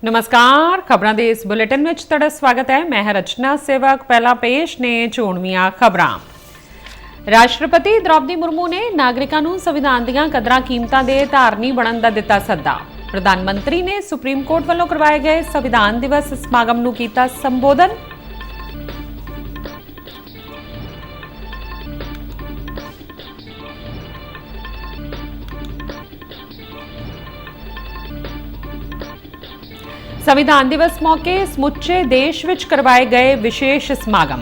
नमस्कार, खबरां दे इस बुलेटिन में तुहाडा स्वागत है। मैं हां रचना सेवक। पहला पेश ने चोणवीआं खबरां। राष्ट्रपति द्रौपदी मुर्मू ने नागरिकां नूं संविधान दीआं कदरां कीमतां दे धारनी बनन दा दित्ता सद्दा। प्रधानमंत्री ने सुप्रीम कोर्ट वल्लों करवाए गए संविधान दिवस समागम नूं कीता संबोधन। संविधान दिवस मौके समुचे देश विच करवाए गए विशेष समागम।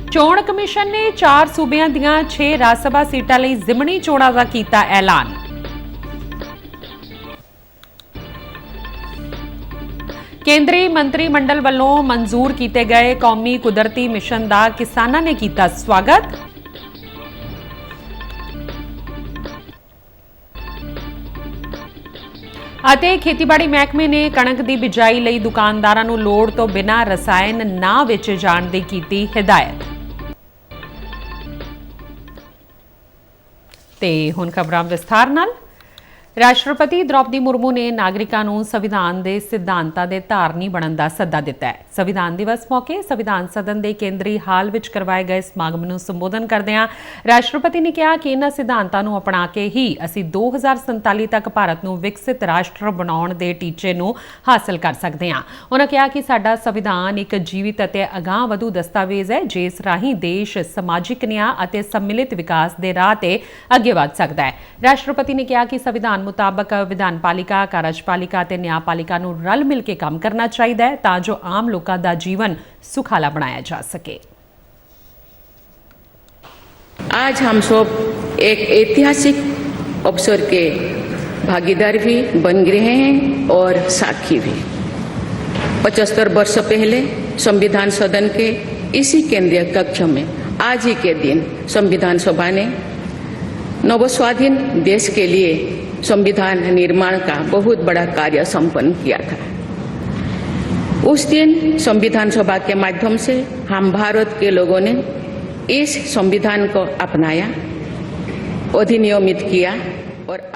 चोण कमीशन ने 4 सूबियां दियां 6 राज सभा सीटां लई जिमनी चोणां दा कीता ऐलान। केंद्रीय मंत्रिमंडल वल्लों मंजूर किए गए कौमी कुदरती मिशन दा किसानां ने कीता स्वागत। ਅਤੇ ਖੇਤੀਬਾੜੀ ਮਹਿਕਮੇ ਨੇ ਕਣਕ ਦੀ ਬਿਜਾਈ ਲਈ ਦੁਕਾਨਦਾਰਾਂ ਨੂੰ ਲੋੜ ਤੋਂ ਬਿਨਾਂ ਰਸਾਇਣ ਨਾ ਵੇਚੇ ਜਾਣ ਦੀ ਕੀਤੀ ਹਿਦਾਇਤ। ਤੇ ਹੁਣ ਖਬਰਾਂ ਵਿਸਥਾਰ ਨਾਲ। राष्ट्रपति द्रौपदी मुर्मू ने नागरिकां नूं संविधान के सिद्धांतां दे धारनी बनन दा सद्दा दिता है। संविधान दिवस मौके संविधान सदन के केंद्री हाल विच करवाए गए समागम नूं संबोधन करदिआं राष्ट्रपति ने कहा कि इन्हां सिद्धांतां नूं अपना के ही असीं 2047 तक भारत नूं विकसित राष्ट्र बनाउण दे टीचे नूं हासिल कर सकदे हां। उन्हां कहा कि साडा संविधान एक जीवित अते अगांह वधू दस्तावेज है जिस राहीं देश समाजिक न्याय अते सम्मिलित विकास के राह ते अगे वध सकदा है। राष्ट्रपति ने कहा कि संविधान मुताबक विधानपालिका कार्यपालिका ते न्यायपालिका नूं रल मिल के काम करना चाहिए तां जो आम लोकां दा जीवन सुखाला बनाया जा सके। आज हम सब एक ऐतिहासिक अवसर के भागीदार भी बन रहे हैं और साक्षी भी। 75 वर्ष पहले संविधान सदन के इसी केंद्रीय कक्ष में आज ही के दिन संविधान सभा ने नवस्वाधीन देश के लिए संविधान निर्माण का बहुत बड़ा कार्य संपन्न किया था। उस दिन संविधान सभा के माध्यम से हम भारत के लोगों ने इस संविधान को अपनाया, अधिनियमित किया और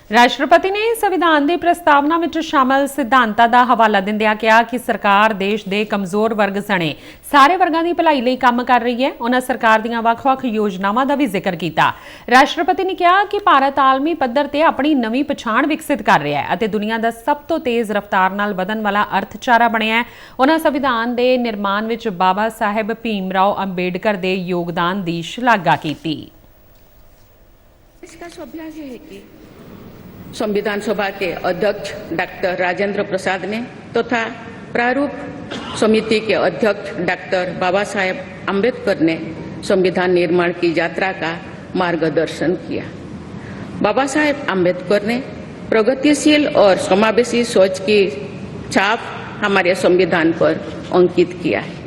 राष्ट्रपति ने संविधान की प्रस्तावना में शामिल सिद्धांतां का हवाला दिंदिआं कहा कि सरकार देश के कमजोर वर्ग सने सारे वर्गों की भलाई लई काम कर रही है। उन्होंने सरकार दीआं वख-वख योजनावां का भी जिक्र किया। राष्ट्रपति ने कहा कि भारत आलमी पद्धर ते अपनी नवीं पछाण विकसित कर रहा है अते दुनिया का सब तो तेज रफ्तार नाल वधन वाला अर्थचारा बनिया है। उन्होंने संविधान के निर्माण विच बाबा साहेब भीमराव अंबेडकर के योगदान की शलाघा की। इसका सौभाग्य है कि संविधान सभा के अध्यक्ष डॉक्टर राजेंद्र प्रसाद ने तथा प्रारूप समिति के अध्यक्ष डॉक्टर बाबा साहेब अम्बेडकर ने संविधान निर्माण की यात्रा का मार्गदर्शन किया। बाबा साहेब अम्बेडकर ने प्रगतिशील और समावेशी सोच की छाप हमारे संविधान पर अंकित किया है।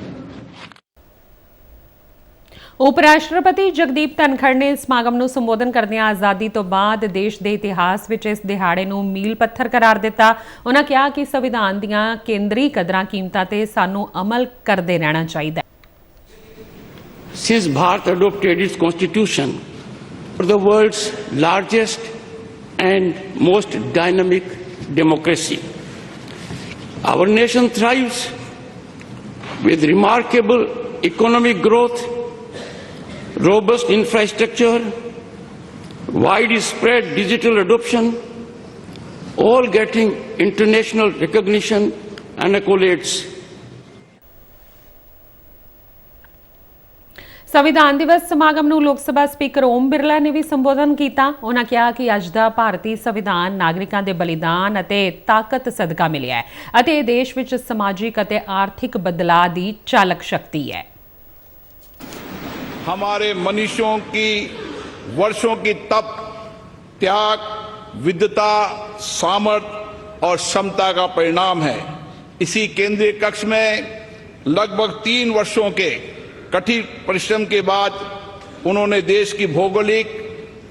उपराष्ट्रपति जगदीप धनखड़ ने समागम नूं संबोधन करदिआं आज़ादी तो बाद देश के इतिहास विच इस दिहाड़े नूं मील पत्थर करार दिता। उन्होंने कहा कि संविधान दीआं केंद्री कदरां कीमतां ते सानूं अमल करदे रहना चाहिए। Since Bharat adopted its constitution for the world's largest and most dynamic democracy, our nation thrives with remarkable economic growth, robust infrastructure, widespread digital adoption, all getting international recognition and accolades. संविधान दिवस समागम नूं लोक सभा speaker Om Birla ने भी संबोधन किया। उन्होंने कहा कि अज दा भारतीय संविधान नागरिकां दे बलिदान अते ताकत सदका मिलिया है अते देश विच समाजिक अते आर्थिक बदलाव दी चालक शक्ति है। हमारे मनीषियों की वर्षों की तप, त्याग, विद्वता, सामर्थ्य और क्षमता का परिणाम है। इसी केंद्रीय कक्ष में लगभग 3 वर्षों के कठिन परिश्रम के बाद उन्होंने देश की भौगोलिक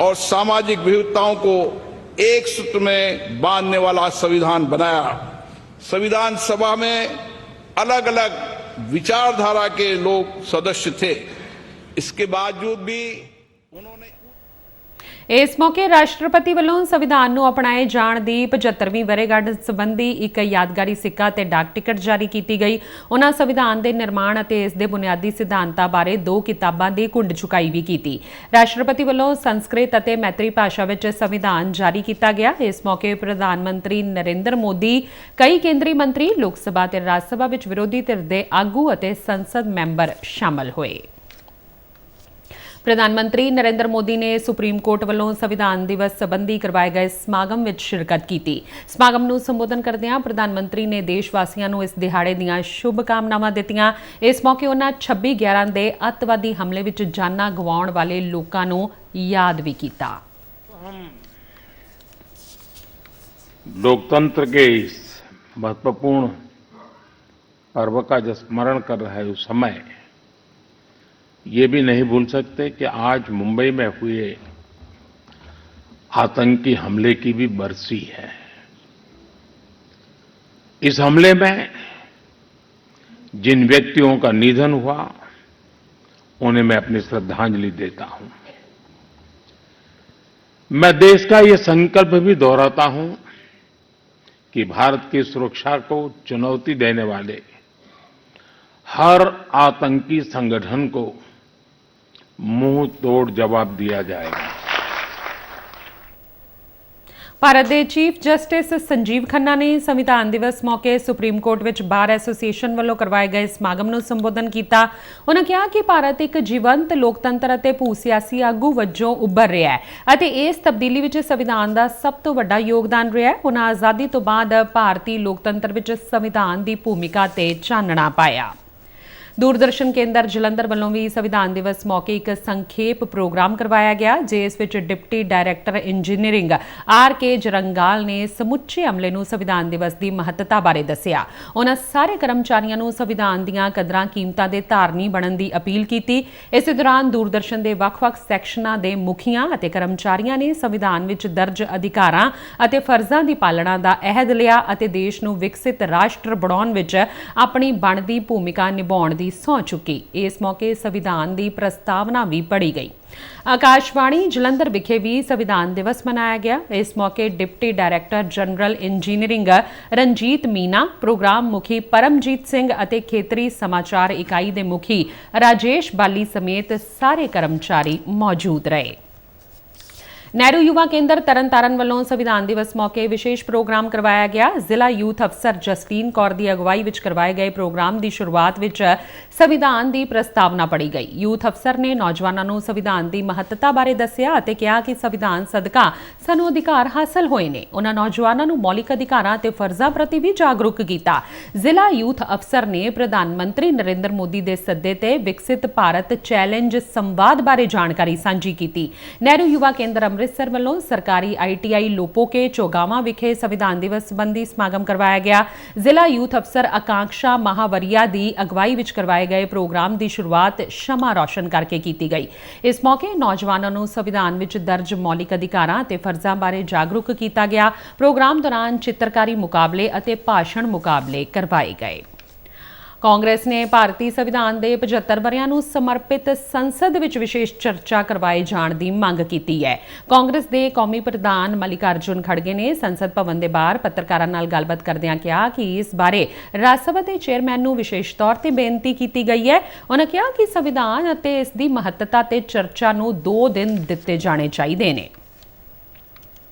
और सामाजिक विविधताओं को एक सूत्र में बांधने वाला संविधान बनाया। संविधान सभा में अलग अलग विचारधारा के लोग सदस्य थे, इसके बावजूद भी उन्होंने ਇਸ ਮੌਕੇ ਰਾਸ਼ਟਰਪਤੀ ਵੱਲੋਂ ਸੰਵਿਧਾਨ ਨੂੰ ਅਪਣਾਏ ਜਾਣ ਦੀ 75ਵੀਂ ਵਰ੍ਹੇਗੰਢ ਸੰਬੰਧੀ ਇੱਕ ਯਾਦਗਾਰੀ ਸਿੱਕਾ ਤੇ ਡਾਕ ਟਿਕਟ ਜਾਰੀ ਕੀਤੀ ਗਈ। ਉਹਨਾਂ ਸੰਵਿਧਾਨ ਦੇ ਨਿਰਮਾਣ ਅਤੇ ਇਸ ਦੇ ਬੁਨਿਆਦੀ ਸਿਧਾਂਤਾਂ ਬਾਰੇ 2 ਕਿਤਾਬਾਂ ਦੀ ਘੁੰਡ ਚੁਕਾਈ ਵੀ ਕੀਤੀ। ਰਾਸ਼ਟਰਪਤੀ ਵੱਲੋਂ ਸੰਸਕ੍ਰਿਤ ਅਤੇ ਮੈਤਰੀ ਭਾਸ਼ਾ ਵਿੱਚ ਸੰਵਿਧਾਨ ਜਾਰੀ ਕੀਤਾ ਗਿਆ। ਇਸ ਮੌਕੇ ਪ੍ਰਧਾਨ ਮੰਤਰੀ ਨਰਿੰਦਰ ਮੋਦੀ, ਕਈ ਕੇਂਦਰੀ ਮੰਤਰੀ, ਲੋਕ ਸਭਾ ਤੇ ਰਾਜ ਸਭਾ ਵਿੱਚ ਵਿਰੋਧੀ ਧਿਰ ਦੇ ਆਗੂ ਅਤੇ ਸੰਸਦ ਮੈਂਬਰ ਸ਼ਾਮਲ ਹੋਏ। ਪ੍ਰਧਾਨ ਮੰਤਰੀ ਨਰਿੰਦਰ ਮੋਦੀ ਨੇ ਸੁਪਰੀਮ ਕੋਰਟ ਵੱਲੋਂ ਸੰਵਿਧਾਨ ਦਿਵਸ ਸੰਬੰਧੀ ਕਰਵਾਏ ਗਏ ਸਮਾਗਮ ਵਿੱਚ ਸ਼ਿਰਕਤ ਕੀਤੀ। ਸਮਾਗਮ ਨੂੰ ਸੰਬੋਧਨ ਕਰਦਿਆਂ ਪ੍ਰਧਾਨ ਮੰਤਰੀ ਨੇ ਦੇਸ਼ ਵਾਸੀਆਂ ਨੂੰ ਇਸ ਦਿਹਾੜੇ ਦੀਆਂ ਸ਼ੁਭ ਕਾਮਨਾਵਾਂ ਦਿੱਤੀਆਂ। ਇਸ ਮੌਕੇ ਉਹਨਾਂ 26/11 ਦੇ ਅੱਤਵਾਦੀ ਹਮਲੇ ਵਿੱਚ ਜਾਨਾਂ ਗਵਾਉਣ ਵਾਲੇ ਲੋਕਾਂ ਨੂੰ ਯਾਦ ਵੀ ਕੀਤਾ। लोकतंत्र के इस महत्वपूर्ण पर्व का जब स्मरण कर रहे उस समय ये भी नहीं भूल सकते कि आज मुंबई में हुए आतंकी हमले की भी बरसी है। इस हमले में जिन व्यक्तियों का निधन हुआ उन्हें मैं अपनी श्रद्धांजलि देता हूं। मैं देश का ये संकल्प भी दोहराता हूं कि भारत की सुरक्षा को चुनौती देने वाले हर आतंकी संगठन को मुंह तोड़ जवाब दिया जाएगा। ਭਾਰਤ ਦੇ ਚੀਫ ਜਸਟਿਸ ਸੰਜੀਵ ਖੰਨਾ ਨੇ ਸੰਵਿਧਾਨ ਦਿਵਸ ਮੌਕੇ ਸੁਪਰੀਮ ਕੋਰਟ ਵਿੱਚ ਬਾਰ ਐਸੋਸੀਏਸ਼ਨ ਵੱਲੋਂ ਕਰਵਾਏ ਗਏ ਸਮਾਗਮ ਨੂੰ ਸੰਬੋਧਨ ਕੀਤਾ। ਉਹਨਾਂ ਕਿਹਾ ਕਿ ਭਾਰਤ ਇੱਕ ਜੀਵੰਤ ਲੋਕਤੰਤਰ ਅਤੇ ਭੂ-ਸਿਆਸੀ ਆਗੂ ਵਜੋਂ ਉੱਭਰ ਰਿਹਾ ਹੈ ਅਤੇ ਇਸ ਤਬਦੀਲੀ ਵਿੱਚ ਸੰਵਿਧਾਨ ਦਾ ਸਭ ਤੋਂ ਵੱਡਾ ਯੋਗਦਾਨ ਰਿਹਾ ਹੈ। ਉਹਨਾਂ ਆਜ਼ਾਦੀ ਤੋਂ ਬਾਅਦ ਭਾਰਤੀ ਲੋਕਤੰਤਰ ਵਿੱਚ ਸੰਵਿਧਾਨ ਦੀ ਭੂਮਿਕਾ ਤੇ ਚਾਨਣਾ ਪਾਇਆ। ਦੂਰਦਰਸ਼ਨ ਕੇਂਦਰ ਜਲੰਧਰ ਵੱਲੋਂ ਵੀ ਸੰਵਿਧਾਨ ਦਿਵਸ ਮੌਕੇ ਇੱਕ ਸੰਖੇਪ ਪ੍ਰੋਗਰਾਮ ਕਰਵਾਇਆ ਗਿਆ, ਜਿਸ ਵਿੱਚ ਡਿਪਟੀ ਡਾਇਰੈਕਟਰ ਇੰਜੀਨੀਅਰਿੰਗ ਆਰ.ਕੇ. ਜਰੰਗਾਲ ਨੇ ਸਮੁੱਚੇ ਅਮਲੇ ਨੂੰ ਸੰਵਿਧਾਨ ਦਿਵਸ ਦੀ ਮਹੱਤਤਾ ਬਾਰੇ ਦੱਸਿਆ। ਉਹਨਾਂ ਸਾਰੇ ਕਰਮਚਾਰੀਆਂ ਨੂੰ ਸੰਵਿਧਾਨ ਦੀਆਂ ਕਦਰਾਂ ਕੀਮਤਾਂ ਦੇ ਧਾਰਨੀ ਬਣਨ ਦੀ ਅਪੀਲ ਕੀਤੀ। ਇਸੇ ਦੌਰਾਨ ਦੂਰਦਰਸ਼ਨ ਦੇ ਵੱਖ-ਵੱਖ ਸੈਕਸ਼ਨਾਂ ਦੇ ਮੁਖੀਆਂ ਅਤੇ ਕਰਮਚਾਰੀਆਂ ਨੇ ਸੰਵਿਧਾਨ ਵਿੱਚ ਦਰਜ ਅਧਿਕਾਰਾਂ ਅਤੇ ਫਰਜ਼ਾਂ ਦੀ ਪਾਲਣਾ ਦਾ ਅਹਿਦ ਲਿਆ ਅਤੇ ਦੇਸ਼ ਨੂੰ ਵਿਕਸਿਤ ਰਾਸ਼ਟਰ ਬਣਾਉਣ ਵਿੱਚ ਆਪਣੀ ਬਣਦੀ ਭੂਮਿਕਾ ਨਿਭਾਉਣ ਦੀ ਸਹੁੰ ਚੁੱਕੀ। ਇਸ ਮੌਕੇ ਸੰਵਿਧਾਨ ਦੀ ਪ੍ਰਸਤਾਵਨਾ ਵੀ ਪੜ੍ਹੀ ਗਈ। ਆਕਾਸ਼ਵਾਣੀ ਜਲੰਧਰ ਵਿਖੇ ਵੀ ਸੰਵਿਧਾਨ ਦਿਵਸ ਮਨਾਇਆ ਗਿਆ। ਇਸ ਮੌਕੇ deputy director general engineering Ranjit Meena, programme ਮੁਖੀ ਪਰਮਜੀਤ ਸਿੰਘ ਅਤੇ ਖੇਤਰੀ ਸਮਾਚਾਰ ਇਕਾਈ ਦੇ ਮੁਖੀ ਰਾਜੇਸ਼ ਬਾਲੀ ਸਮੇਤ ਸਾਰੇ ਕਰਮਚਾਰੀ ਮੌਜੂਦ ਰਹੇ। ਨਹਿਰੂ ਯੁਵਾ ਕੇਂਦਰ ਤਰਨਤਾਰਨ ਵੱਲੋਂ ਸੰਵਿਧਾਨ ਦਿਵਸ ਮੌਕੇ ਵਿਸ਼ੇਸ਼ ਪ੍ਰੋਗਰਾਮ ਕਰਵਾਇਆ ਗਿਆ। ਜ਼ਿਲ੍ਹਾ ਯੂਥ ਅਫਸਰ ਜਸਟੀਨ ਕੌਰ ਦੀ ਅਗਵਾਈ ਵਿੱਚ ਕਰਵਾਏ ਗਏ ਪ੍ਰੋਗਰਾਮ ਦੀ ਸ਼ੁਰੂਆਤ ਵਿੱਚ ਸੰਵਿਧਾਨ ਦੀ ਪ੍ਰਸਤਾਵਨਾ ਪੜ੍ਹੀ ਗਈ। ਯੂਥ ਅਫਸਰ ਨੇ ਨੌਜਵਾਨਾਂ ਨੂੰ ਸੰਵਿਧਾਨ ਦੀ ਮਹੱਤਤਾ ਬਾਰੇ ਦੱਸਿਆ ਅਤੇ ਕਿਹਾ ਕਿ ਸੰਵਿਧਾਨ ਸਦਕਾ ਸਾਨੂੰ ਅਧਿਕਾਰ ਹਾਸਲ ਹੋਏ ਨੇ। ਉਹਨਾਂ ਨੌਜਵਾਨਾਂ ਨੂੰ ਮੌਲਿਕ ਅਧਿਕਾਰਾਂ ਅਤੇ ਫਰਜ਼ਾਂ ਪ੍ਰਤੀ ਵੀ ਜਾਗਰੂਕ ਕੀਤਾ। ਜ਼ਿਲ੍ਹਾ ਯੂਥ ਅਫਸਰ ਨੇ ਪ੍ਰਧਾਨ ਮੰਤਰੀ ਨਰਿੰਦਰ ਮੋਦੀ ਦੇ ਸੱਦੇ ਤੇ ਵਿਕਸਿਤ ਭਾਰਤ ਚੈਲੰਜ ਸੰਵਾਦ ਬਾਰੇ ਜਾਣਕਾਰੀ ਸਾਂਝੀ ਕੀਤੀ। ਨਹਿਰੂ ਯੁਵਾ ਕੇਂਦਰ ਅੰਮ੍ਰਿਤਸਰ ਵੱਲੋਂ ਸਰਕਾਰੀ ITI ਲੋਪੋਕੇ ਚੋਗਾਵਾਂ ਵਿਖੇ ਸੰਵਿਧਾਨ ਦਿਵਸ ਸੰਬੰਧੀ ਸਮਾਗਮ ਕਰਵਾਇਆ ਗਿਆ। ਜ਼ਿਲ੍ਹਾ ਯੂਥ ਅਫਸਰ ਆਕਾਂਕਸ਼ਾ ਮਹਾਵਰੀਆ ਦੀ ਅਗਵਾਈ ਵਿੱਚ ਕਰਵਾਏ ਗਏ ਪ੍ਰੋਗਰਾਮ ਦੀ ਸ਼ੁਰੂਆਤ ਸ਼ਮਾ ਰੌਸ਼ਨ ਕਰਕੇ ਕੀਤੀ ਗਈ। ਇਸ ਮੌਕੇ ਨੌਜਵਾਨਾਂ ਨੂੰ ਸੰਵਿਧਾਨ ਵਿੱਚ ਦਰਜ ਮੌਲਿਕ ਅਧਿਕਾਰਾਂ ਅਤੇ ਫਰਜ਼ਾਂ ਬਾਰੇ ਜਾਗਰੂਕ ਕੀਤਾ ਗਿਆ। ਪ੍ਰੋਗਰਾਮ ਦੌਰਾਨ ਚਿੱਤਰਕਾਰੀ ਮੁਕਾਬਲੇ ਅਤੇ ਭਾਸ਼ਣ ਮੁਕਾਬਲੇ ਕਰਵਾਏ ਗਏ। ਕਾਂਗਰਸ ਨੇ ਭਾਰਤੀ ਸੰਵਿਧਾਨ ਦੇ 75 ਵਰ੍ਹਿਆਂ ਨੂੰ ਸਮਰਪਿਤ ਸੰਸਦ ਵਿੱਚ ਵਿਸ਼ੇਸ਼ ਚਰਚਾ ਕਰਵਾਏ ਜਾਣ ਦੀ ਮੰਗ ਕੀਤੀ ਹੈ। ਕਾਂਗਰਸ ਦੇ ਕੌਮੀ ਪ੍ਰਧਾਨ ਮਲਿਕਾਰਜੁਨ ਖੜਗੇ ਨੇ ਸੰਸਦ ਭਵਨ ਦੇ ਬਾਹਰ ਪੱਤਰਕਾਰਾਂ ਨਾਲ ਗੱਲਬਾਤ ਕਰਦਿਆਂ ਕਿਹਾ ਕਿ ਇਸ ਬਾਰੇ ਰਾਜ ਸਭਾ ਦੇ ਚੇਅਰਮੈਨ ਨੂੰ ਵਿਸ਼ੇਸ਼ ਤੌਰ ਤੇ ਬੇਨਤੀ ਕੀਤੀ ਗਈ ਹੈ। ਉਹਨਾਂ ਕਿਹਾ ਕਿ ਸੰਵਿਧਾਨ ਅਤੇ ਇਸ ਦੀ ਮਹੱਤਤਾ ਤੇ ਚਰਚਾ ਨੂੰ 2 ਦਿਨ ਦਿੱਤੇ ਜਾਣੇ ਚਾਹੀਦੇ ਨੇ।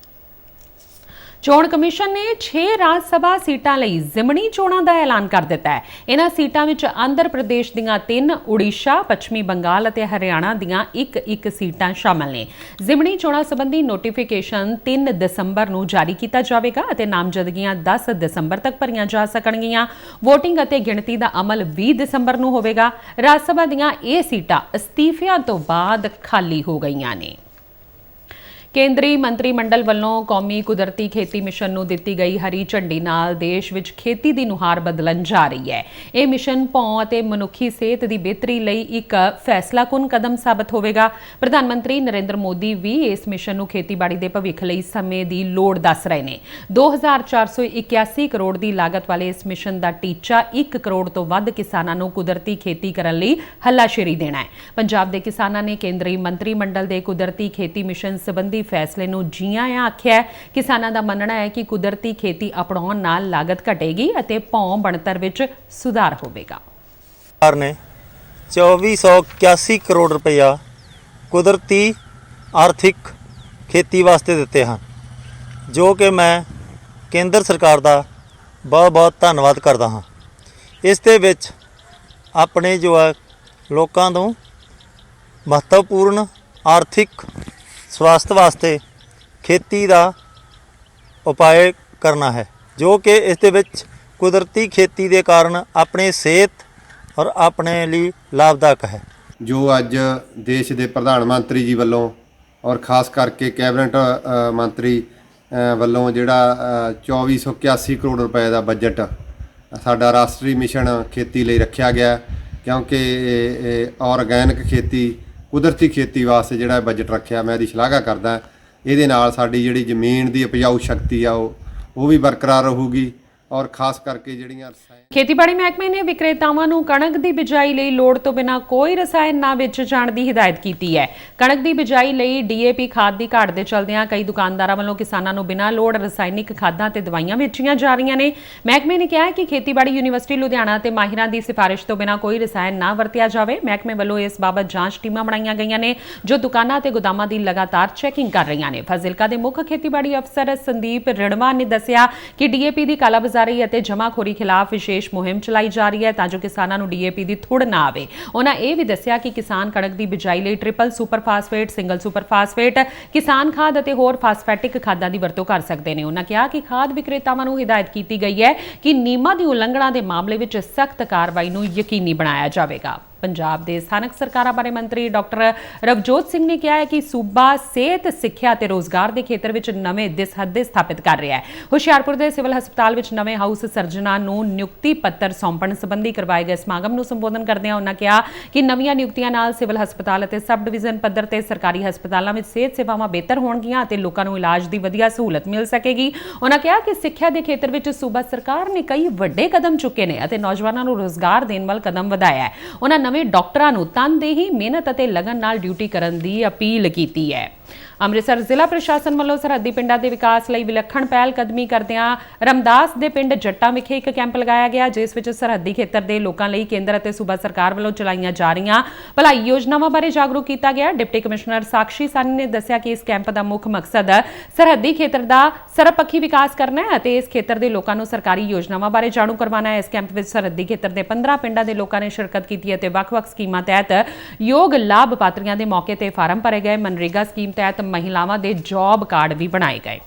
ਚੋਣ ਕਮਿਸ਼ਨ ਨੇ 6 ਰਾਜ ਸਭਾ ਸੀਟਾਂ ਲਈ ਜ਼ਿਮਣੀ ਚੋਣਾਂ ਦਾ ਐਲਾਨ ਕਰ ਦਿੱਤਾ ਹੈ। ਇਹਨਾਂ ਸੀਟਾਂ ਵਿੱਚ ਆਂਧਰ ਪ੍ਰਦੇਸ਼ ਦੀਆਂ 3, ਉੜੀਸਾ, ਪੱਛਮੀ ਬੰਗਾਲ ਅਤੇ ਹਰਿਆਣਾ ਦੀਆਂ 1-1 ਸੀਟਾਂ ਸ਼ਾਮਲ ਨੇ। ਜ਼ਿਮਣੀ ਚੋਣਾਂ ਸੰਬੰਧੀ ਨੋਟੀਫਿਕੇਸ਼ਨ 3 ਦਸੰਬਰ ਨੂੰ ਜਾਰੀ ਕੀਤਾ ਜਾਵੇਗਾ ਅਤੇ ਨਾਮਜ਼ਦਗੀਆਂ 10 ਦਸੰਬਰ ਤੱਕ ਭਰੀਆਂ ਜਾ ਸਕਣਗੀਆਂ। VOTING ਅਤੇ ਗਿਣਤੀ ਦਾ ਅਮਲ 20 ਦਸੰਬਰ ਨੂੰ ਹੋਵੇਗਾ। ਰਾਜ ਸਭਾ ਦੀਆਂ ਇਹ ਸੀਟਾਂ ਅਸਤੀਫਿਆਂ ਤੋਂ ਬਾਅਦ ਖਾਲੀ ਹੋ ਗਈਆਂ ਨੇ। ਕੇਂਦਰੀ ਮੰਤਰੀ ਮੰਡਲ ਵੱਲੋਂ ਕੌਮੀ ਕੁਦਰਤੀ ਖੇਤੀ ਮਿਸ਼ਨ ਨੂੰ ਦਿੱਤੀ ਗਈ ਹਰੀ ਝੰਡੀ ਨਾਲ ਦੇਸ਼ ਵਿੱਚ ਖੇਤੀ ਦੀ ਨੁਹਾਰ ਬਦਲਣ ਜਾ ਰਹੀ ਹੈ। ਇਹ ਮਿਸ਼ਨ ਭੌਂ ਅਤੇ ਮਨੁੱਖੀ ਸਿਹਤ ਦੀ ਬਿਹਤਰੀ ਲਈ ਇੱਕ ਫੈਸਲਾਕੁਨ ਕਦਮ ਸਾਬਤ ਹੋਵੇਗਾ। ਪ੍ਰਧਾਨ ਮੰਤਰੀ ਨਰਿੰਦਰ ਮੋਦੀ ਵੀ ਇਸ ਮਿਸ਼ਨ ਨੂੰ ਖੇਤੀਬਾੜੀ ਦੇ ਭਵਿੱਖ ਲਈ ਸਮੇਂ ਦੀ ਲੋੜ ਦੱਸ ਰਹੇ ਨੇ। 2481 ਕਰੋੜ ਦੀ ਲਾਗਤ ਵਾਲੇ ਇਸ ਮਿਸ਼ਨ ਦਾ ਟੀਚਾ 1 ਕਰੋੜ ਤੋਂ ਵੱਧ ਕਿਸਾਨਾਂ ਨੂੰ ਕੁਦਰਤੀ ਖੇਤੀ ਕਰਨ ਲਈ ਹੱਲਾਸ਼ੇਰੀ ਦੇਣਾ ਹੈ। ਪੰਜਾਬ ਦੇ ਕਿਸਾਨਾਂ ਨੇ ਕੇਂਦਰੀ ਮੰਤਰੀ ਮੰਡਲ ਦੇ ਕੁਦਰਤੀ ਖੇਤੀ ਮਿਸ਼ਨ ਸੰਬੰਧੀ ਫੈਸਲੇ ਨੂੰ ਜੀਆਂ ਆਖਿਆ ਹੈ। ਕਿਸਾਨਾਂ ਦਾ ਮੰਨਣਾ ਹੈ ਕਿ ਕੁਦਰਤੀ ਖੇਤੀ ਅਪਣਾਉਣ ਨਾਲ ਲਾਗਤ ਘਟੇਗੀ ਅਤੇ ਭੌਂ ਬਣਤਰ ਵਿੱਚ ਸੁਧਾਰ ਹੋਵੇਗਾ। सरकार ने 2481 करोड़ रुपया कुदरती आर्थिक खेती वास्ते दिते हैं, जो कि मैं केंद्र सरकार का बहुत बहुत धन्नवाद करता हाँ। इस दे विच अपने जो है लोगों को महत्वपूर्ण आर्थिक स्वास्थ्य वास्ते खेती का उपाय करना है, जो कि इस दे विच कुदरती खेती के कारण अपने सेहत और अपने लिए लाभदायक है। जो अज देश के प्रधान मंत्री जी वालों और खास करके कैबिनेट मंत्री वालों जिहड़ा 2481 करोड़ रुपए का बजट साडा राष्ट्रीय मिशन खेती लिए रखा गया, क्योंकि ऑर्गैनिक खेती कुदरती खेती वास्ते जिहड़ा बजट रखा मैं इसकी शलाघा करदा। इहदे नाल साडी जिहड़ी जमीन की उपजाऊ शक्ति आ वो भी बरकरार रहूगी और खास करके जिहड़ियां ਖੇਤੀਬਾੜੀ ਮਹਿਕਮੇ ਨੇ ਵਿਕਰੇਤਾਵਾਂ ਨੂੰ ਕਣਕ ਦੀ ਬਿਜਾਈ ਲਈ ਲੋੜ ਤੋਂ ਬਿਨਾਂ ਕੋਈ ਰਸਾਇਣ ਨਾ ਵੇਚੇ ਜਾਣ ਦੀ ਹਿਦਾਇਤ ਕੀਤੀ ਹੈ। ਕਣਕ ਦੀ ਬਿਜਾਈ ਲਈ ਡੀਏਪੀ ਖਾਦ ਦੀ ਘਾਟ ਦੇ ਚਲਦਿਆਂ ਕਈ ਦੁਕਾਨਦਾਰਾਂ ਵੱਲੋਂ ਕਿਸਾਨਾਂ ਨੂੰ ਬਿਨਾਂ ਲੋੜ ਰਸਾਇਣਿਕ ਖਾਦਾਂ ਤੇ ਦਵਾਈਆਂ ਵੇਚੀਆਂ ਜਾ ਰਹੀਆਂ ਨੇ। ਮਹਿਕਮੇ ਨੇ ਕਿਹਾ ਹੈ ਕਿ ਖੇਤੀਬਾੜੀ ਯੂਨੀਵਰਸਿਟੀ ਲੁਧਿਆਣਾ ਤੇ ਮਾਹਿਰਾਂ ਦੀ ਸਿਫਾਰਿਸ਼ ਤੋਂ ਬਿਨਾਂ ਕੋਈ ਰਸਾਇਣ ਨਾ ਵਰਤਿਆ ਜਾਵੇ। ਮਹਿਕਮੇ ਵੱਲੋਂ ਇਸ ਬਾਬਤ ਜਾਂਚ ਟੀਮਾਂ ਬਣਾਈਆਂ ਗਈਆਂ ਨੇ, ਜੋ ਦੁਕਾਨਾਂ ਤੇ ਗੋਦਾਮਾਂ ਦੀ ਲਗਾਤਾਰ ਚੈਕਿੰਗ ਕਰ ਰਹੀਆਂ ਨੇ। ਫਾਜ਼ਿਲਕਾ ਦੇ ਮੁੱਖ ਖੇਤੀਬਾੜੀ ਅਫਸਰ ਸੰਦੀਪ ਰਿੜਵਾ ਨੇ ਦੱਸਿਆ ਕਿ ਡੀਏਪੀ ਦੀ ਕਾਲਾਬਾਜ਼ਾਰੀ ਅਤੇ ਜਮਾਖੋਰੀ ਖਿਲਾਫ ਵਿਸ਼ੇਸ਼ ਮੁਹਿੰਮ ਚਲਾਈ ਜਾ ਰਹੀ ਹੈ ਤਾਂ ਜੋ ਕਿਸਾਨਾਂ ਨੂੰ ਡੀਏਪੀ ਦੀ ਥੁੜ ਨਾ ਆਵੇ। ਉਹਨਾਂ ਇਹ ਵੀ ਦੱਸਿਆ ਕਿ ਕਿਸਾਨ ਕਣਕ ਦੀ ਬਿਜਾਈ ਲਈ triple super phosphate, single super phosphate, ਕਿਸਾਨ ਖਾਦ ਅਤੇ ਹੋਰ ਫਾਸਫੈਟਿਕ ਖਾਦਾਂ ਦੀ ਵਰਤੋਂ ਕਰ ਸਕਦੇ ਨੇ। ਉਹਨਾਂ ਕਿਹਾ ਕਿ ਖਾਦ ਵਿਕਰੇਤਾਵਾਂ ਨੂੰ ਹਿਦਾਇਤ ਕੀਤੀ ਗਈ ਹੈ ਕਿ ਨਿਯਮਾਂ ਦੀ ਉਲੰਘਣਾ ਦੇ ਮਾਮਲੇ ਵਿੱਚ ਸਖਤ ਕਾਰਵਾਈ ਨੂੰ ਯਕੀਨੀ ਬਣਾਇਆ ਜਾਵੇਗਾ। ਪੰਜਾਬ ਦੇ ਸਥਾਨਕ ਸਰਕਾਰਾਂ ਬਾਰੇ ਮੰਤਰੀ ਡਾਕਟਰ ਰਵਜੋਤ ਸਿੰਘ ਨੇ ਕਿਹਾ ਹੈ ਕਿ ਸੂਬਾ ਸਿਹਤ, ਸਿੱਖਿਆ ਤੇ ਰੋਜ਼ਗਾਰ ਦੇ ਖੇਤਰ ਵਿੱਚ ਨਵੇਂ ਦਿਸ-ਹੱਦੇ ਸਥਾਪਿਤ ਕਰ ਰਿਹਾ ਹੈ। ਹੁਸ਼ਿਆਰਪੁਰ ਦੇ ਸਿਵਲ ਹਸਪਤਾਲ ਵਿੱਚ ਨਵੇਂ ਹਾਊਸ ਸਰਜਨਾਂ ਨੂੰ ਨਿਯੁਕਤੀ ਪੱਤਰ ਸੌਂਪਣ ਸੰਬੰਧੀ ਕਰਵਾਏ ਗਏ ਸਮਾਗਮ ਨੂੰ ਸੰਬੋਧਨ ਕਰਦਿਆਂ ਉਹਨਾਂ ਕਿਹਾ ਕਿ ਨਵੀਆਂ ਨਿਯੁਕਤੀਆਂ ਨਾਲ ਸਿਵਲ ਹਸਪਤਾਲ ਅਤੇ ਸਬ ਡਿਵੀਜ਼ਨ ਪੱਧਰ ਤੇ ਸਰਕਾਰੀ ਹਸਪਤਾਲਾਂ ਵਿੱਚ ਸਿਹਤ ਸੇਵਾਵਾਂ ਬਿਹਤਰ ਹੋਣਗੀਆਂ ਅਤੇ ਲੋਕਾਂ ਨੂੰ ਇਲਾਜ ਦੀ ਵਧੀਆ ਸਹੂਲਤ ਮਿਲ ਸਕੇਗੀ। ਉਹਨਾਂ ਕਿਹਾ ਕਿ ਸਿੱਖਿਆ ਦੇ ਖੇਤਰ ਵਿੱਚ ਸੂਬਾ ਸਰਕਾਰ ਨੇ ਕਈ ਵੱਡੇ ਕਦਮ ਚੁੱਕੇ ਨੇ ਅਤੇ ਨੌਜਵਾਨਾਂ ਨੂੰ ਰੋਜ਼ਗਾਰ ਦੇਣ ਵੱਲ ਕਦਮ ਵਧਾਇਆ ਹੈ। ਉਹਨਾਂ ਨਵੇਂ ਡਾਕਟਰਾਂ ਨੂੰ ਤਨਦੇਹੀ, ਮਿਹਨਤ ਅਤੇ ਲਗਨ ਨਾਲ ਡਿਊਟੀ ਕਰਨ ਦੀ ਅਪੀਲ ਕੀਤੀ ਹੈ। ਅੰਮ੍ਰਿਤਸਰ ਜ਼ਿਲ੍ਹਾ ਪ੍ਰਸ਼ਾਸਨ ਵੱਲੋਂ ਸਰਹੱਦੀ ਪਿੰਡਾਂ ਦੇ ਵਿਕਾਸ ਲਈ ਵਿਲੱਖਣ ਪਹਿਲ ਕਦਮੀ ਕਰਦਿਆਂ ਰਮਦਾਸ ਦੇ ਪਿੰਡ ਜੱਟਾਂ ਵਿਖੇ ਇੱਕ ਕੈਂਪ ਲਗਾਇਆ ਗਿਆ, ਜਿਸ ਵਿੱਚ ਸਰਹੱਦੀ ਖੇਤਰ ਦੇ ਲੋਕਾਂ ਲਈ ਕੇਂਦਰ ਅਤੇ ਸੂਬਾ ਸਰਕਾਰ ਵੱਲੋਂ ਚਲਾਈਆਂ ਜਾ ਰਹੀਆਂ ਭਲਾਈ ਯੋਜਨਾਵਾਂ ਬਾਰੇ ਜਾਗਰੂਕ ਕੀਤਾ ਗਿਆ। ਡਿਪਟੀ ਕਮਿਸ਼ਨਰ ਸਾਕਸ਼ੀ ਸਾਨੀ ਨੇ ਦੱਸਿਆ ਕਿ ਇਸ ਕੈਂਪ ਦਾ ਮੁੱਖ ਮਕਸਦ ਸਰਹੱਦੀ ਖੇਤਰ ਦਾ ਸਰਬਪੱਖੀ ਵਿਕਾਸ ਕਰਨਾ ਹੈ ਅਤੇ ਇਸ ਖੇਤਰ ਦੇ ਲੋਕਾਂ ਨੂੰ ਸਰਕਾਰੀ ਯੋਜਨਾਵਾਂ ਬਾਰੇ ਜਾਣੂ ਕਰਵਾਉਣਾ ਹੈ। ਇਸ ਕੈਂਪ ਵਿੱਚ ਸਰਹੱਦੀ ਖੇਤਰ ਦੇ 15 ਪਿੰਡਾਂ ਦੇ ਲੋਕਾਂ ਨੇ ਸ਼ਿਰਕਤ ਕੀਤੀ ਅਤੇ ਵੱਖ-ਵੱਖ ਸਕੀਮਾਂ ਤਹਿਤ ਯੋਗ ਲਾਭ ਪਾਤਰੀਆਂ ਦੇ ਮੌਕੇ ਤੇ ਫਾਰਮ ਭਰੇ ਗਏ। ਮਨਰੇਗਾ ਸਕੀਮ ਤਹਿਤ महिलावां दे जॉब कार्ड भी बनाए गए।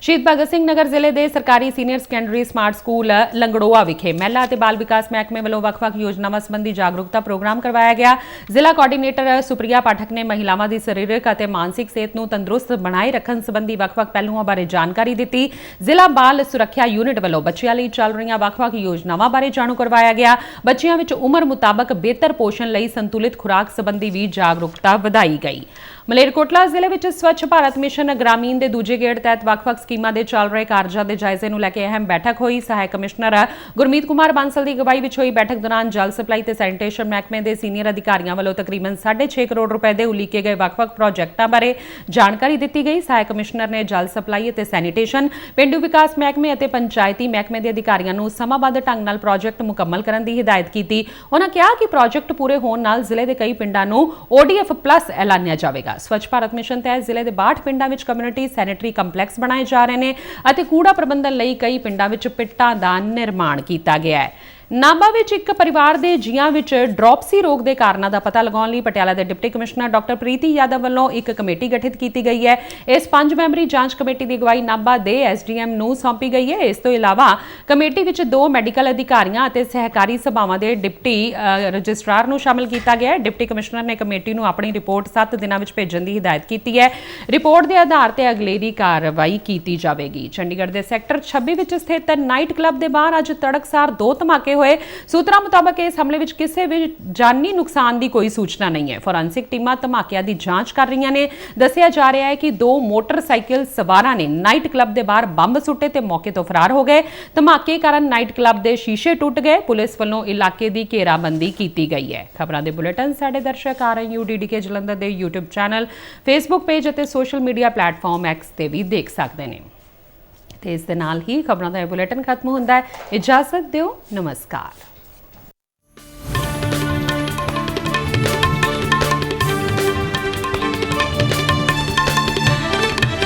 शहीद भगत सिंह नगर जिले के सरकारी सीनियर सैकेंडरी स्मार्ट स्कूल लंगड़ोआ विखे महिला और बाल विकास महकमे वालों ਵੱਖ-ਵੱਖ योजनावां संबंधी जागरूकता प्रोग्राम करवाया गया। जिला कोआर्डीनेटर सुप्रिया पाठक ने महिलावां की सरीरक और मानसिक सेहत को तंदुरुस्त बनाए रखने संबंधी ਵੱਖ-ਵੱਖ पहलुओं बारे जानकारी दी। जिला बाल सुरक्षा यूनिट वालों बच्चों लिए चल रही ਵੱਖ-ਵੱਖ योजनावां बारे जाणू करवाया गया। बच्चों में उम्र मुताबक बेहतर पोषण लिए संतुलित खुराक संबंधी भी जागरूकता वधाई गई। मलेरकोटला जिले में स्वच्छ भारत मिशन ग्रामीण के दूजे गेड़ तहत ਵੱਖ-ਵੱਖ ਸਕੀਮਾਂ ਦੇ ਚੱਲ ਰਹੇ ਕਾਰਜਾਂ ਦੇ ਜਾਇਜ਼ੇ ਨੂੰ ਲੈ ਕੇ ਅਹਿਮ ਬੈਠਕ ਹੋਈ। ਸਹਾਇਕ ਕਮਿਸ਼ਨਰ ਗੁਰਮੀਤ ਕੁਮਾਰ ਬਾਂਸਲ ਦੀ ਅਗਵਾਈ ਵਿੱਚ ਹੋਈ ਬੈਠਕ ਦੌਰਾਨ ਜਲ ਸਪਲਾਈ ਤੇ ਸੈਨੀਟੇਸ਼ਨ ਮਹਿਕਮੇ ਦੇ ਸੀਨੀਅਰ ਅਧਿਕਾਰੀਆਂ ਵੱਲੋਂ ਤਕਰੀਬਨ 6.5 ਕਰੋੜ ਰੁਪਏ ਦੇ ਉਲੀਕੇ ਗਏ ਵੱਖ-ਵੱਖ ਪ੍ਰੋਜੈਕਟਾਂ ਬਾਰੇ ਜਾਣਕਾਰੀ ਦਿੱਤੀ ਗਈ। ਸਹਾਇਕ ਕਮਿਸ਼ਨਰ ਨੇ ਜਲ ਸਪਲਾਈ ਅਤੇ ਸੈਨੀਟੇਸ਼ਨ, ਪੇਂਡੂ ਵਿਕਾਸ ਮਹਿਕਮੇ ਅਤੇ ਪੰਚਾਇਤੀ ਮਹਿਕਮੇ ਦੇ ਅਧਿਕਾਰੀਆਂ ਨੂੰ ਸਮਾਬੱਧ ਢੰਗ ਨਾਲ ਪ੍ਰੋਜੈਕਟ ਮੁਕੰਮਲ ਕਰਨ ਦੀ ਹਿਦਾਇਤ ਕੀਤੀ। ਉਹਨਾਂ ਕਿਹਾ ਕਿ ਪ੍ਰੋਜੈਕਟ ਪੂਰੇ ਹੋਣ ਨਾਲ ਜ਼ਿਲ੍ਹੇ ਦੇ ਕਈ ਪਿੰਡਾਂ ਨੂੰ ODF+ ਐਲਾਨਿਆ ਜਾਵੇਗਾ। ਸਵੱਛ ਭਾਰਤ ਮਿਸ਼ਨ ਤਹਿਤ ਜ਼ਿਲ੍ਹੇ ਦੇ 62 ਪਿੰਡਾਂ ਵਿੱਚ ਕਮਿਊਨਿਟੀ ਸੈਨੀਟਰੀ ਕੰਪਲੈਕਸ ਬਣਾਏ ਜਾ ਰਹੇ ਨੇ ਅਤੇ ਕੂੜਾ ਪ੍ਰਬੰਧਨ ਲਈ ਕਈ ਪਿੰਡਾਂ ਵਿੱਚ ਪਿੱਟਾਂ ਦਾ ਨਿਰਮਾਣ ਕੀਤਾ ਗਿਆ ਹੈ। ਨਾਭਾ ਵਿੱਚ ਇੱਕ ਪਰਿਵਾਰ ਦੇ ਜੀਆਂ ਵਿੱਚ ਡ੍ਰੌਪਸੀ ਰੋਗ ਦੇ ਕਾਰਨਾਂ ਦਾ ਪਤਾ ਲਗਾਉਣ ਲਈ ਪਟਿਆਲਾ ਦੇ deputy commissioner doctor Preeti Yadav ਵੱਲੋਂ ਇੱਕ ਕਮੇਟੀ ਗਠਿਤ ਕੀਤੀ ਗਈ ਹੈ। ਇਸ 5 ਮੈਂਬਰੀ ਜਾਂਚ ਕਮੇਟੀ ਦੀ ਅਗਵਾਈ ਨਾਭਾ ਦੇ ਐਸਡੀਐਮ ਨੂੰ ਸੌਂਪੀ ਗਈ ਹੈ। ਇਸ ਤੋਂ ਇਲਾਵਾ ਕਮੇਟੀ ਵਿੱਚ 2 ਮੈਡੀਕਲ ਅਧਿਕਾਰੀਆਂ ਅਤੇ ਸਹਿਕਾਰੀ ਸਭਾਵਾਂ ਦੇ ਡਿਪਟੀ ਰਜਿਸਟਰਾਰ ਨੂੰ ਸ਼ਾਮਲ ਕੀਤਾ ਗਿਆ ਹੈ। ਡਿਪਟੀ ਕਮਿਸ਼ਨਰ ਨੇ ਕਮੇਟੀ ਨੂੰ ਆਪਣੀ ਰਿਪੋਰਟ 7 ਦਿਨਾਂ ਵਿੱਚ ਭੇਜਣ ਦੀ ਹਦਾਇਤ ਕੀਤੀ ਹੈ। ਰਿਪੋਰਟ ਦੇ ਆਧਾਰ ਤੇ ਅਗਲੇਰੀ ਕਾਰਵਾਈ ਕੀਤੀ ਜਾਵੇਗੀ। ਚੰਡੀਗੜ੍ਹ ਦੇ ਸੈਕਟਰ 26 ਵਿੱਚ ਸਥਿਤ ਨਾਈਟ ਕਲੱਬ ਦੇ ਬਾਹਰ ਅੱਜ ਤੜਕਸਾਰ 2 ਧਮਾਕੇ ਹੋਏ। ਸੂਤਰਾਂ ਮੁਤਾਬਕ ਇਸ ਹਮਲੇ ਵਿੱਚ ਕਿਸੇ ਵੀ ਜਾਨੀ ਨੁਕਸਾਨ ਦੀ ਕੋਈ ਸੂਚਨਾ ਨਹੀਂ ਹੈ। ਫੋਰੈਂਸਿਕ ਟੀਮਾਂ ਧਮਾਕਿਆਂ ਦੀ ਜਾਂਚ ਕਰ ਰਹੀਆਂ ਨੇ। ਦੱਸਿਆ ਜਾ ਰਿਹਾ ਹੈ ਕਿ 2 ਮੋਟਰਸਾਈਕਲ ਸਵਾਰਾਂ ਨੇ ਨਾਈਟ ਕਲੱਬ ਦੇ ਬਾਹਰ ਬੰਬ ਸੁੱਟੇ ਤੇ ਮੌਕੇ ਤੋਂ ਫਰਾਰ ਹੋ ਗਏ। ਧਮਾਕੇ ਕਾਰਨ ਨਾਈਟ ਕਲੱਬ ਦੇ ਸ਼ੀਸ਼ੇ ਟੁੱਟ ਗਏ। ਪੁਲਿਸ ਵੱਲੋਂ ਇਲਾਕੇ ਦੀ ਘੇਰਾਬੰਦੀ ਕੀਤੀ ਗਈ ਹੈ। ਖਬਰਾਂ ਦੇ ਬੁਲੇਟਿਨ ਸਾਡੇ ਦਰਸ਼ਕ RNUDDK ਜਲੰਧਰ ਦੇ YouTube ਚੈਨਲ, Facebook ਪੇਜ ਅਤੇ ਸੋਸ਼ਲ ਮੀਡੀਆ ਪਲੇਟਫਾਰਮ X ਤੇ ਵੀ ਦੇਖ ਸਕਦੇ ਨੇ। ਤੇ ਇਸ ਦੇ ਨਾਲ ਹੀ ਖਬਰਾਂ ਦਾ ਇਹ ਬੁਲੇਟਿਨ ਖਤਮ ਹੁੰਦਾ ਹੈ। ਇਜਾਜ਼ਤ ਦਿਓ, ਨਮਸਕਾਰ।